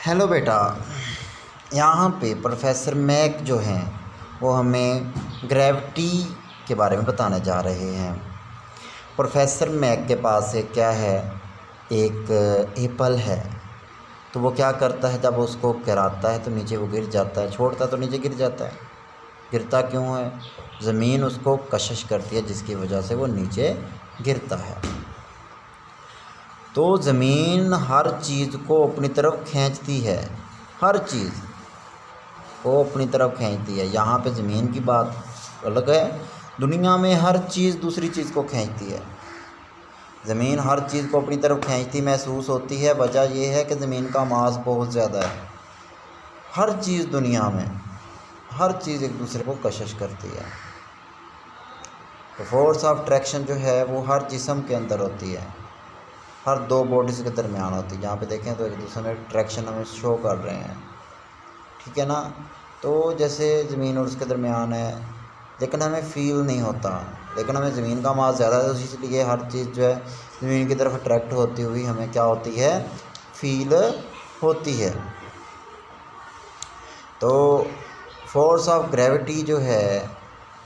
Hello बेटा। यहाँ पे प्रोफेसर मैक जो हैं वो हमें ग्रेविटी के बारे में बताने जा रहे हैं। प्रोफेसर मैक के पास एक क्या है, एक एप्पल है। तो वो क्या करता है, जब उसको गिराता है तो नीचे वो गिर जाता है, छोड़ता है तो नीचे गिर जाता है। गिरता क्यों है? ज़मीन उसको कशिश करती है जिसकी वजह से वो नीचे गिरता है। तो ज़मीन हर चीज़ को अपनी तरफ खींचती है, हर चीज़ को अपनी तरफ खींचती है। यहाँ पे ज़मीन की बात अलग है, दुनिया में हर चीज़ दूसरी चीज़ को खींचती है। ज़मीन हर चीज़ को अपनी तरफ खींचती महसूस होती है। वजह यह है कि ज़मीन का मास बहुत ज़्यादा है। हर चीज़ दुनिया में, हर चीज़ एक दूसरे को कशिश करती है। तो फोर्स ऑफ ट्रैक्शन जो है वो हर जिस्म के अंदर होती है, हर दो बॉडीज़ के दरमियान होती है। जहाँ पे देखें तो एक दूसरे में ट्रैक्शन हमें शो कर रहे हैं, ठीक है ना। तो जैसे ज़मीन और उसके दरमियान है, लेकिन हमें फ़ील नहीं होता, लेकिन हमें ज़मीन का मास ज़्यादा है, तो इसलिए हर चीज़ जो है ज़मीन की तरफ अट्रैक्ट होती हुई हमें क्या होती है, फील होती है। तो फोर्स ऑफ ग्रेविटी जो है,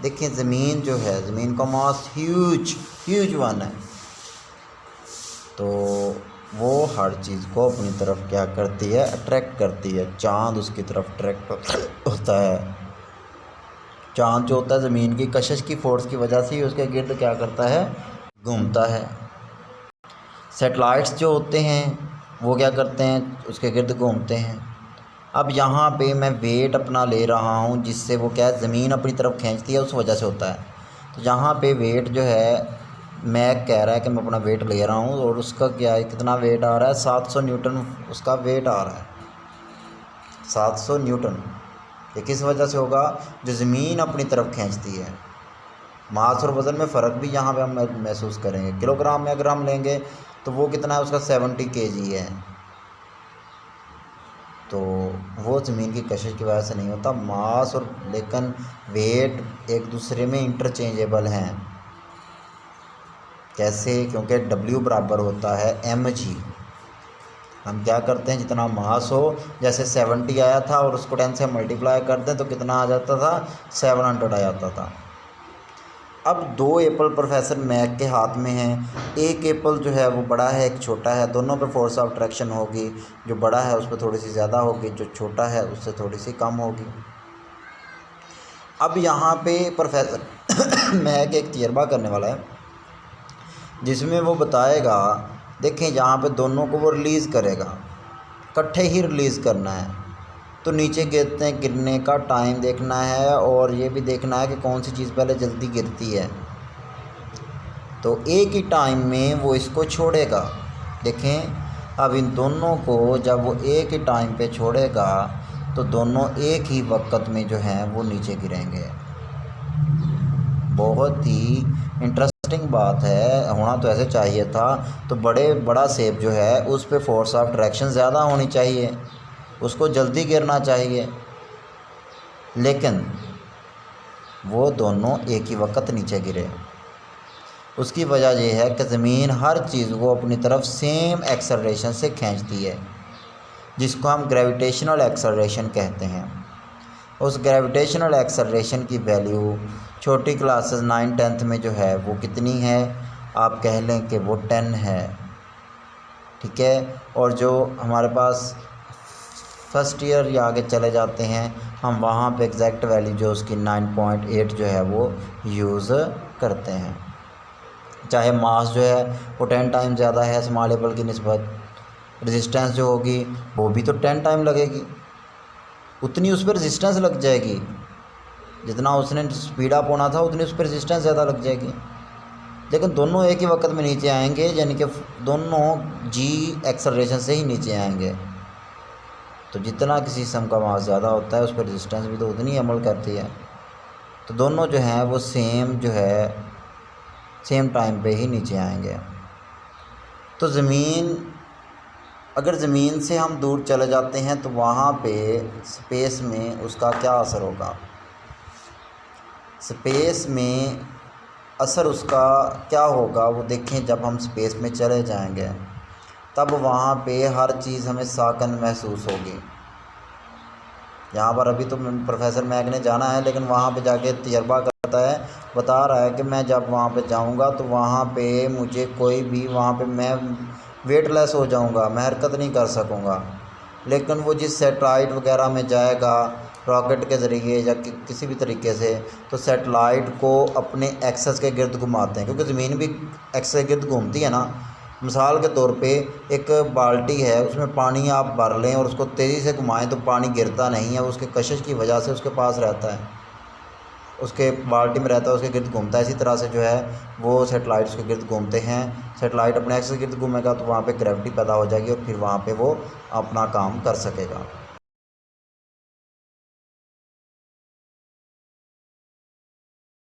देखिए ज़मीन जो है, ज़मीन का मास ह्यूज वन है। तो वो हर चीज़ को अपनी तरफ क्या करती है, अट्रैक्ट करती है। चाँद उसकी तरफ अट्रैक्ट होता है। चाँद जो होता है ज़मीन की कशिश की फोर्स की वजह से ही उसके गिर्द क्या करता है, घूमता है। सैटेलाइट्स जो होते हैं वो क्या करते हैं, उसके गिर्द घूमते हैं। अब यहाँ पे मैं वेट अपना ले रहा हूँ जिससे वो क्या है, ज़मीन अपनी तरफ खींचती है, उस वजह से होता है। तो यहाँ पे वेट जो है, मैं कह रहा है कि मैं अपना वेट ले रहा हूँ और उसका क्या है, कितना वेट आ रहा है, 700 न्यूटन उसका वेट आ रहा है, 700 न्यूटन। ये किस वजह से होगा? जो ज़मीन अपनी तरफ खींचती है। मास और वज़न में फ़र्क भी यहाँ पे हम महसूस करेंगे। किलोग्राम में अगर हम लेंगे तो वो कितना है, उसका 70 kg है। तो वो ज़मीन की कशिश की वजह से नहीं होता मास और, लेकिन वेट एक दूसरे में इंटरचेंजेबल हैं। कैसे? क्योंकि W बराबर होता है mg। हम क्या करते हैं, जितना मास हो, जैसे 70 आया था और उसको 10 से मल्टीप्लाई कर दें तो कितना आ जाता था, 700 आ जाता था। अब दो एप्पल प्रोफेसर मैक के हाथ में हैं। एक एप्पल जो है वो बड़ा है, एक छोटा है। दोनों पे फोर्स ऑफ अट्रैक्शन होगी, जो बड़ा है उस पर थोड़ी सी ज़्यादा होगी, जो छोटा है उससे थोड़ी सी कम होगी। अब यहाँ पे प्रोफेसर मैक एक तजर्बा करने वाला है जिसमें वो बताएगा, देखें यहाँ पे दोनों को वो रिलीज़ करेगा, इकट्ठे ही रिलीज़ करना है। तो नीचे गिरते हैं, गिरने का टाइम देखना है और ये भी देखना है कि कौन सी चीज़ पहले जल्दी गिरती है। तो एक ही टाइम में वो इसको छोड़ेगा। देखें अब इन दोनों को जब वो एक ही टाइम पे छोड़ेगा तो दोनों एक ही वक्त में जो हैं वो नीचे गिरेंगे। बहुत ही इंटरेस्टिंग बात है, होना तो ऐसे चाहिए था। तो बड़ा सेब जो है उस पे फोर्स ऑफ अट्रैक्शन ज़्यादा होनी चाहिए, उसको जल्दी गिरना चाहिए, लेकिन वो दोनों एक ही वक्त नीचे गिरे। उसकी वजह यह है कि ज़मीन हर चीज़ को अपनी तरफ सेम एक्सेलरेशन से खींचती है, जिसको हम ग्रेविटेशनल एक्सेलरेशन कहते हैं। उस ग्रेविटेशनल एक्सेलरेशन की वैल्यू छोटी क्लासेस 9th-10th में जो है वो कितनी है, आप कह लें कि वो 10 है, ठीक है। और जो हमारे पास फर्स्ट ईयर या आगे चले जाते हैं हम, वहाँ पे एग्जैक्ट वैल्यू जो उसकी 9.8 जो है वो यूज़ करते हैं। चाहे मास जो है वो 10 टाइम ज़्यादा है स्मॉल एप्पल की निस्बत, रेजिस्टेंस जो होगी वो भी तो 10 टाइम लगेगी, उतनी उस पर रेजिस्टेंस लग जाएगी। जितना उसने स्पीड अप होना था उतनी उस पर रेजिस्टेंस ज़्यादा लग जाएगी। लेकिन दोनों एक ही वक्त में नीचे आएंगे, यानी कि दोनों जी एक्सेलरेशन से ही नीचे आएंगे। तो जितना किसी सिस्टम का मास ज़्यादा होता है उस पर रेजिस्टेंस भी तो उतनी अमल करती है। तो दोनों जो हैं वो सेम टाइम पे ही नीचे आएंगे। तो अगर ज़मीन से हम दूर चले जाते हैं तो वहाँ पे स्पेस में उसका क्या असर होगा? स्पेस में असर उसका क्या होगा वो देखें। जब हम स्पेस में चले जाएंगे तब वहाँ पे हर चीज़ हमें साकन महसूस होगी। यहाँ पर अभी तो प्रोफेसर मैक ने जाना है, लेकिन वहाँ पे जाके तजर्बा करता है, बता रहा है कि मैं जब वहाँ पे जाऊँगा तो वहाँ पे मुझे कोई भी, वहाँ पे मैं वेटलेस हो जाऊँगा, मैं हरकत नहीं कर सकूँगा। लेकिन वो जिस सैटेलाइट वगैरह में जाएगा रॉकेट के ज़रिए या किसी भी तरीके से, तो सैटेलाइट को अपने एक्सेस के गिर्द घुमाते हैं, क्योंकि ज़मीन भी एक्सेस के गिर्द घूमती है ना। मिसाल के तौर पे एक बाल्टी है, उसमें पानी आप भर लें और उसको तेज़ी से घुमाएं तो पानी गिरता नहीं है, उसके कशिश की वजह से उसके पास रहता है, उसके बाल्टी में रहता है, उसके गिर्द घूमता है। इसी तरह से जो है वो सैटेलाइट उसके गिर्द घूमते हैं। सैटेलाइट अपने एक्सेस के गिर्द घूमेगा तो वहाँ पे ग्रेविटी पैदा हो जाएगी और फिर वहाँ पे वो अपना काम कर सकेगा।